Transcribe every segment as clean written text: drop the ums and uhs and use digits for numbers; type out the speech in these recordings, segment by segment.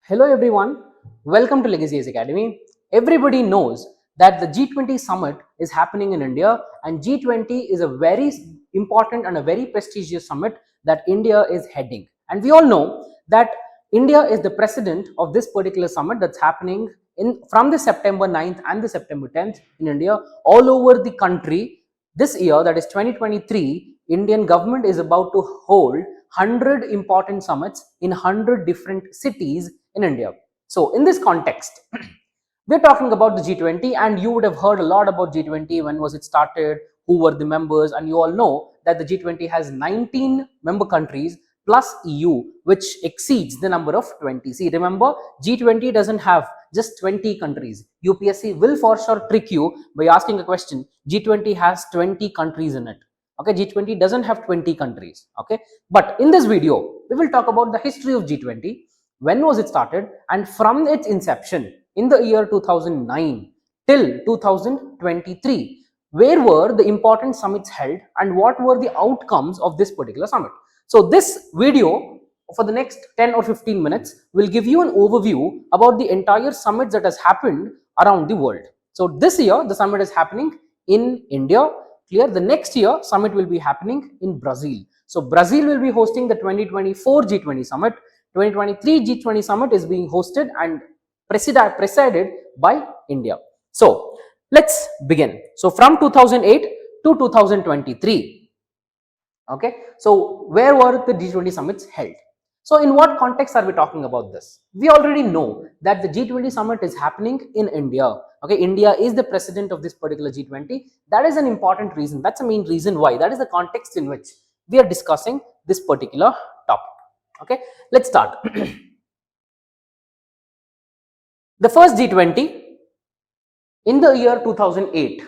Hello everyone, welcome to Legacy Academy. Everybody knows that the G20 summit is happening in India, and G20 is a very important and a very prestigious summit that India is heading. And we all know that India is the president of this particular summit that's happening from the September 9th and the September 10th in India all over the country. This year, that is 2023, Indian government is about to hold 100 important summits in 100 different cities in India. So in this context, we're talking about the G20, and you would have heard a lot about G20. When was it started? Who were the members? And you all know that the G20 has 19 member countries plus EU, which exceeds the number of 20. See, remember, G20 doesn't have just 20 countries. UPSC will for sure trick you by asking a question. G20 has 20 countries in it. Okay, G20 doesn't have 20 countries. Okay, but in this video, we will talk about the history of G20. When was it started? And from its inception in the year 2009 till 2023, where were the important summits held and what were the outcomes of this particular summit? So this video for the next 10 or 15 minutes will give you an overview about the entire summits that has happened around the world. So this year the summit is happening in India. Clear? The next year summit will be happening in Brazil. So Brazil will be hosting the 2024 G20 summit. 2023 G20 summit is being hosted and presided by India. So let's begin. So from 2008 to 2023, okay, so where were the G20 summits held? So in what context are we talking about this? We already know that the G20 summit is happening in India. Okay, India is the president of this particular G20. That is an important reason. That's the main reason why. That is the context in which we are discussing this particular topic. Okay, let's start. The first G20 in the year 2008.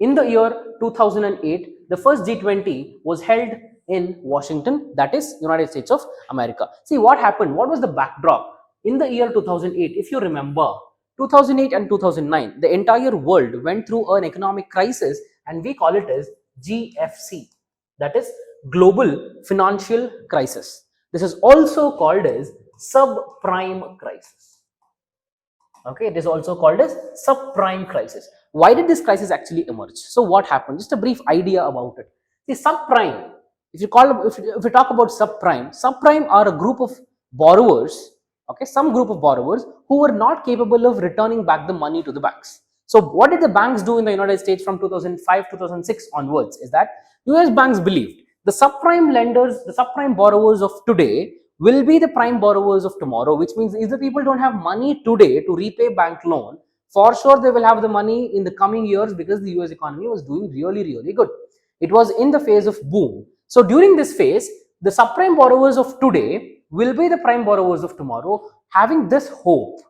In the year 2008, the first G20 was held in Washington, that is United States of America. See what happened, what was the backdrop in the year 2008? If you remember, 2008 and 2009, the entire world went through an economic crisis, and we call it as GFC, that is global financial crisis. This is also called as subprime crisis. Okay, it is also called as subprime crisis. Why did this crisis actually emerge? So what happened? Just a brief idea about it. See, subprime, if you talk about subprime are a group of borrowers, okay, some group of borrowers who were not capable of returning back the money to the banks. So what did the banks do in the United States from 2005 2006 onwards is that US banks believed the subprime lenders, the subprime borrowers of today will be the prime borrowers of tomorrow, which means if the people don't have money today to repay bank loan, for sure they will have the money in the coming years, because the US economy was doing really, really good. It was in the phase of boom. So during this phase, the subprime borrowers of today will be the prime borrowers of tomorrow, having this hope.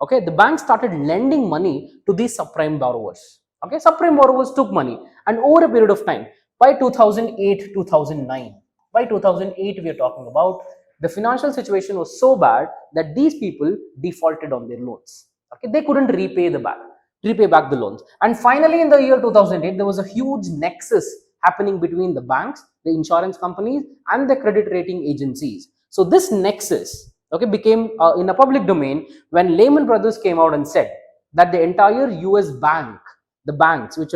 Okay, the bank started lending money to these subprime borrowers. Okay, subprime borrowers took money, and over a period of time, by 2008 2009, by 2008 we are talking about, the financial situation was so bad that these people defaulted on their loans. Okay, they couldn't repay back the loans, and finally in the year 2008 there was a huge nexus happening between the banks, the insurance companies, and the credit rating agencies. So this nexus, okay, became in a public domain when Lehman Brothers came out and said that the entire US the banks which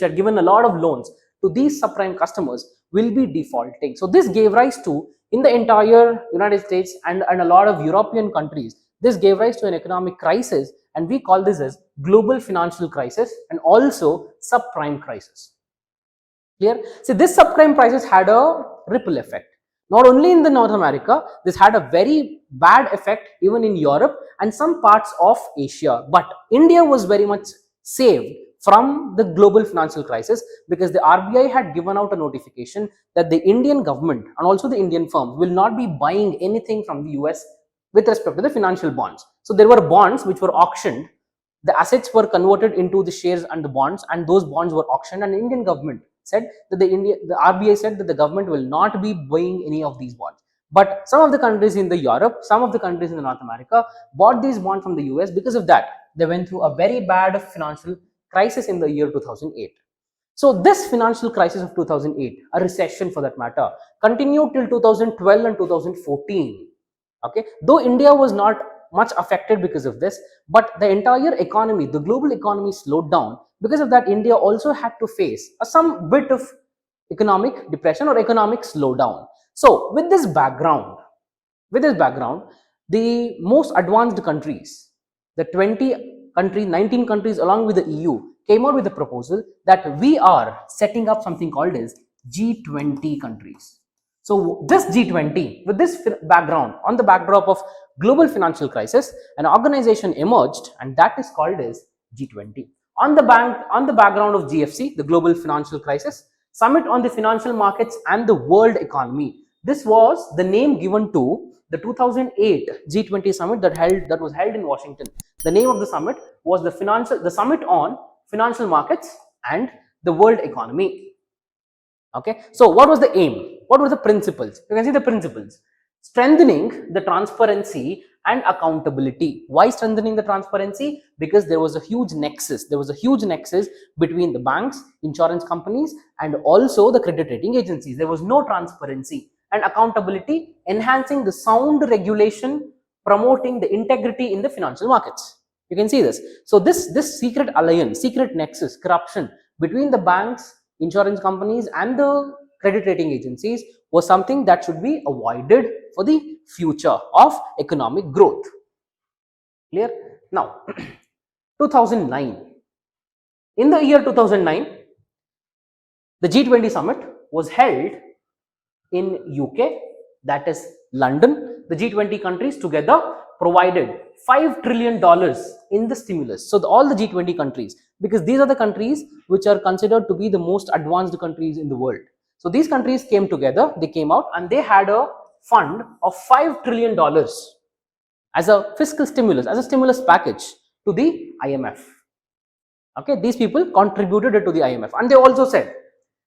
had given a lot of loans to these subprime customers will be defaulting. So this gave rise to, in the entire United States and a lot of European countries, this gave rise to an economic crisis, and we call this as global financial crisis and also subprime crisis. Clear? See, this subprime crisis had a ripple effect. Not only in the North America, this had a very bad effect even in Europe and some parts of Asia. But India was very much saved from the global financial crisis, because the RBI had given out a notification that the Indian government and also the Indian firms will not be buying anything from the US with respect to the financial bonds. So there were bonds which were auctioned, the assets were converted into the shares and the bonds, and those bonds were auctioned, and the Indian government said that the RBI said that the government will not be buying any of these bonds. But some of the countries in the Europe, some of the countries in the North America bought these bonds from the US. Because of that, they went through a very bad financial crisis in the year 2008. So this financial crisis of 2008, a recession for that matter, continued till 2012 and 2014. Okay, though India was not much affected because of this, but the entire economy, the global economy slowed down. Because of that, India also had to face some bit of economic depression or economic slowdown. So with this background, the most advanced countries, the 19 countries along with the EU came out with a proposal that we are setting up something called as G20 countries. So this G20, with this background, on the backdrop of global financial crisis, an organization emerged, and that is called as G20. On the background of GFC, the global financial crisis, Summit on the Financial Markets and the World Economy. This was the name given to the 2008 G20 summit that was held in Washington. The name of the summit was the Summit on Financial Markets and the World Economy. Okay, so what was the aim? What were the principles? You can see the principles. Strengthening the transparency and accountability. Why strengthening the transparency? Because there was a huge nexus. There was a huge nexus between the banks, insurance companies, and also the credit rating agencies. There was no transparency. And accountability, enhancing the sound regulation, promoting the integrity in the financial markets. You can see this. So this secret alliance, secret nexus, corruption between the banks, insurance companies, and the credit rating agencies was something that should be avoided for the future of economic growth. Clear? Now, 2009. In the year 2009, the G20 summit was held in UK, that is London. The G20 countries together provided $5 trillion in the stimulus. So all the G20 countries, because these are the countries which are considered to be the most advanced countries in the world. So these countries came together, they came out and they had a fund of $5 trillion as a fiscal stimulus, as a stimulus package to the IMF. Okay, these people contributed it to the IMF, and they also said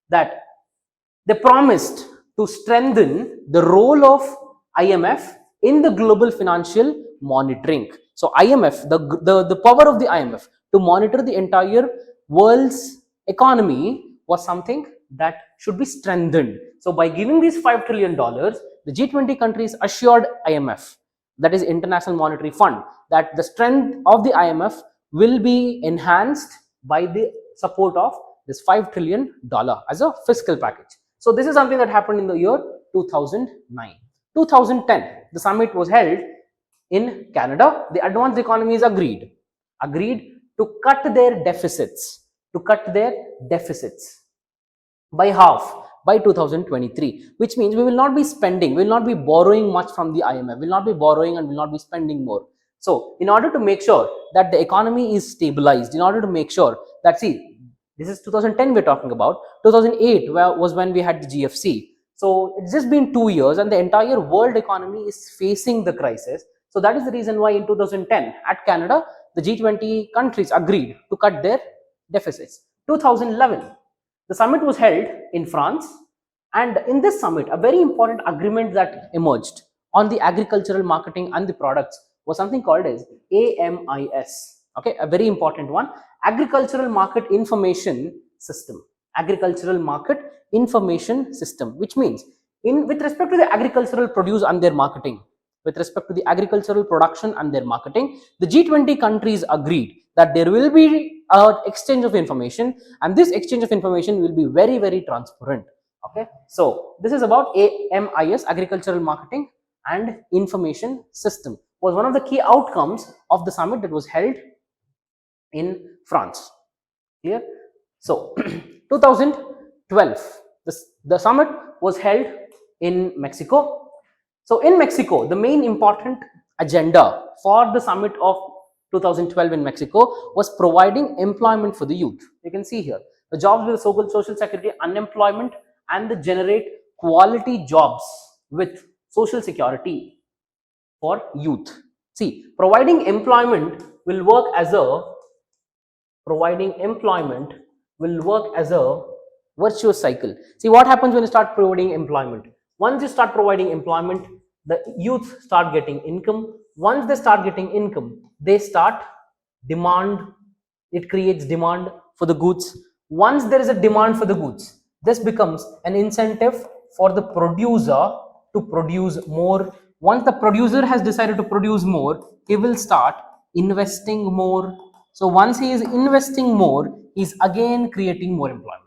that they promised to strengthen the role of IMF in the global financial monitoring. So IMF, the power of the IMF to monitor the entire world's economy was something that should be strengthened. So by giving these $5 trillion, the G20 countries assured IMF, that is International Monetary Fund, that the strength of the IMF will be enhanced by the support of this $5 trillion as a fiscal package. So this is something that happened in the year 2009. 2010, the summit was held in Canada. The advanced economies agreed to cut their deficits, by half by 2023, which means we will not be spending, we will not be borrowing much from the IMF, we will not be borrowing and will not be spending more. So in order to make sure that the economy is stabilized, in order to make sure that, see, this is 2010 we're talking about, 2008 was when we had the GFC. So it's just been 2 years and the entire world economy is facing the crisis. So that is the reason why in 2010 at Canada, the G20 countries agreed to cut their deficits. 2011, the summit was held in France, and in this summit, a very important agreement that emerged on the agricultural marketing and the products was something called as AMIS. Okay, a very important one, Agricultural Market Information System. Agricultural Market Information System, which means with respect to the agricultural produce and their marketing, with respect to the agricultural production and their marketing, the G20 countries agreed that there will be an exchange of information, and this exchange of information will be very, very transparent. Okay, so this is about AMIS, Agricultural Marketing and Information System, was one of the key outcomes of the summit that was held in France. Clear? So 2012, the summit was held in Mexico. So in Mexico, the main important agenda for the summit of 2012 in Mexico was providing employment for the youth. You can see here the jobs with social security, unemployment, and the generate quality jobs with social security for youth. See, providing employment will work as a virtuous cycle. See, what happens when you start providing employment? Once you start providing employment, the youth start getting income. Once they start getting income, they start demand. It creates demand for the goods. Once there is a demand for the goods, this becomes an incentive for the producer to produce more Once the producer has decided to produce more, he will start investing more. So once he is investing more, he is again creating more employment.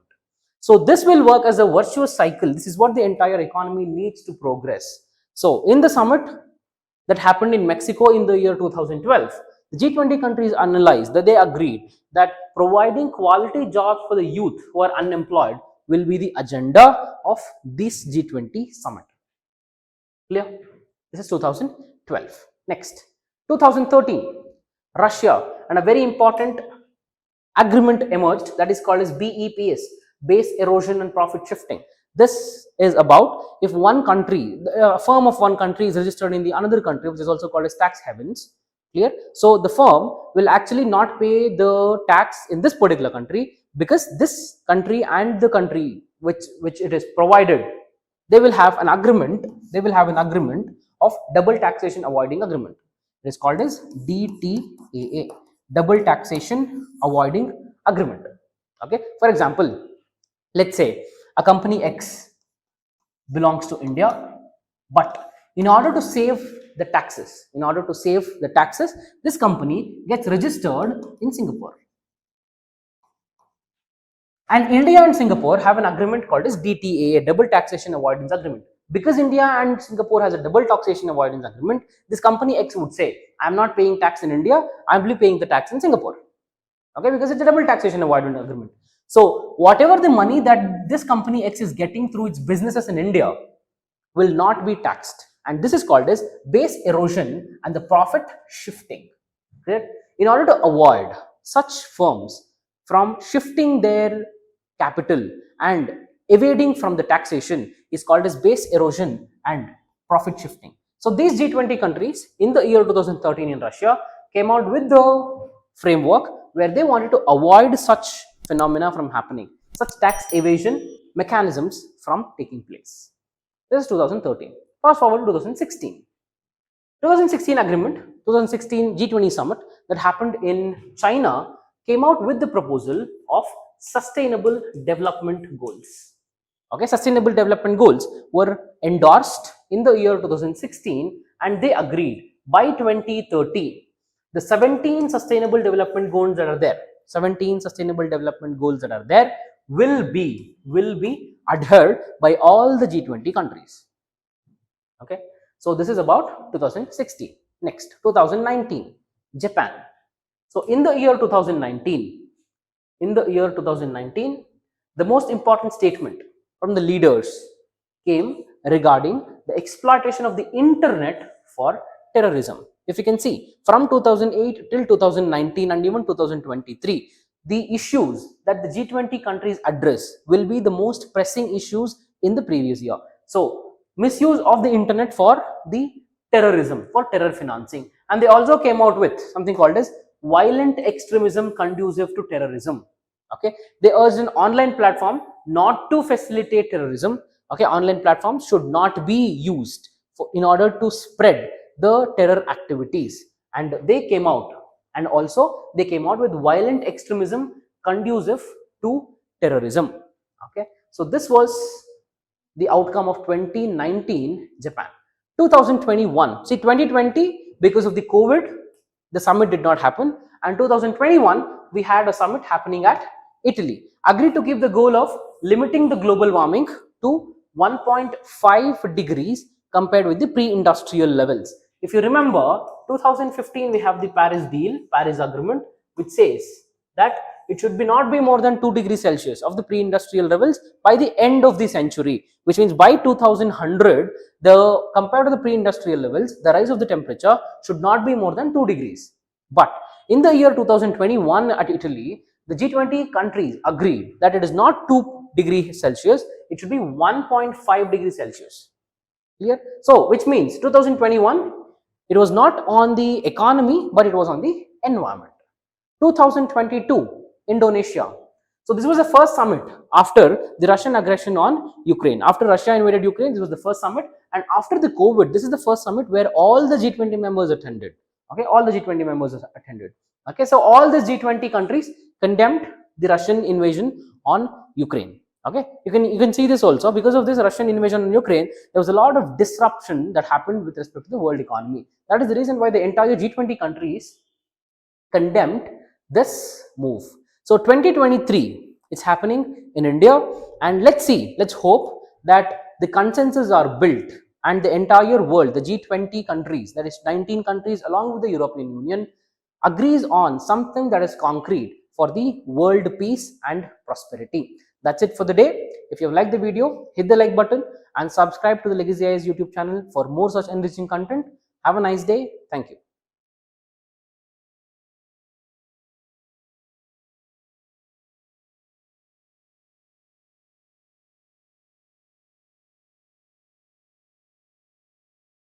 So this will work as a virtuous cycle. This is what the entire economy needs to progress. So in the summit that happened in Mexico in the year 2012, the G20 countries analyzed that they agreed that providing quality jobs for the youth who are unemployed will be the agenda of this G20 summit. Clear? This is 2012. Next, 2013, Russia, and a very important agreement emerged that is called as BEPS, base erosion and profit shifting. This is about if one country, a firm of one country is registered in the another country, which is also called as tax havens. Clear? So the firm will actually not pay the tax in this particular country because this country and the country which it is provided, they will have an agreement. They will have an agreement of double taxation avoiding agreement. It is called as DTAA, double taxation avoiding agreement. Okay, for example, let's say a company X belongs to India, but in order to save the taxes, this company gets registered in Singapore. And India and Singapore have an agreement called as DTAA, double taxation avoidance agreement. Because India and Singapore has a double taxation avoidance agreement, this company X would say, I'm not paying tax in India, I'm only paying the tax in Singapore. Okay, because it's a double taxation avoidance agreement. So whatever the money that this company X is getting through its businesses in India will not be taxed. And this is called as base erosion and the profit shifting. Okay? In order to avoid such firms from shifting their capital and evading from the taxation is called as base erosion and profit shifting. So these G20 countries in the year 2013 in Russia came out with the framework where they wanted to avoid such phenomena from happening, such tax evasion mechanisms from taking place. This is 2013. Fast forward to 2016. 2016 agreement, 2016 G20 summit that happened in China came out with the proposal of sustainable development goals. Okay, sustainable development goals were endorsed in the year 2016 and they agreed by 2030 the 17 sustainable development goals that are there, 17 sustainable development goals that are there will be adhered by all the G20 countries. Okay, so this is about 2016. Next, 2019, Japan. So in the year 2019, the most important statement from the leaders came regarding the exploitation of the internet for terrorism. If you can see, from 2008 till 2019 and even 2023, the issues that the G20 countries address will be the most pressing issues in the previous year. So misuse of the internet for the terrorism, for terror financing, and they also came out with something called as violent extremism conducive to terrorism. Okay, they urged an online platform not to facilitate terrorism. Okay, online platforms should not be used in order to spread the terror activities, and they came out with violent extremism conducive to terrorism. Okay, so this was the outcome of 2019 Japan. 2021, see 2020, because of the COVID, the summit did not happen, and 2021 we had a summit happening at Italy. Agreed to keep the goal of limiting the global warming to 1.5 degrees compared with the pre-industrial levels. If you remember, 2015 we have the Paris Agreement, which says that it should not be more than 2 degrees Celsius of the pre-industrial levels by the end of the century, which means by 2100, compared to the pre-industrial levels, the rise of the temperature should not be more than 2 degrees. But in the year 2021 at Italy, the G20 countries agreed that it is not 2 degrees Celsius, it should be 1.5 degrees Celsius. Clear? So, which means 2021, it was not on the economy, but it was on the environment. 2022, Indonesia. So this was the first summit after the Russian aggression on Ukraine. After Russia invaded Ukraine, this was the first summit. And after the COVID, this is the first summit where all the G20 members attended. Okay, all the G20 members attended. Okay, so all the G20 countries condemned the Russian invasion on Ukraine. Okay, you can see this also. Because of this Russian invasion on Ukraine, there was a lot of disruption that happened with respect to the world economy. That is the reason why the entire G20 countries condemned this move. So 2023, it's happening in India, and let's hope that the consensus are built and the entire world, the G20 countries, that is 19 countries along with the European Union, agrees on something that is concrete for the world peace and prosperity. That's it for the day. If you have liked the video, hit the like button and subscribe to the Legacy IAS YouTube channel for more such enriching content. Have a nice day. Thank you.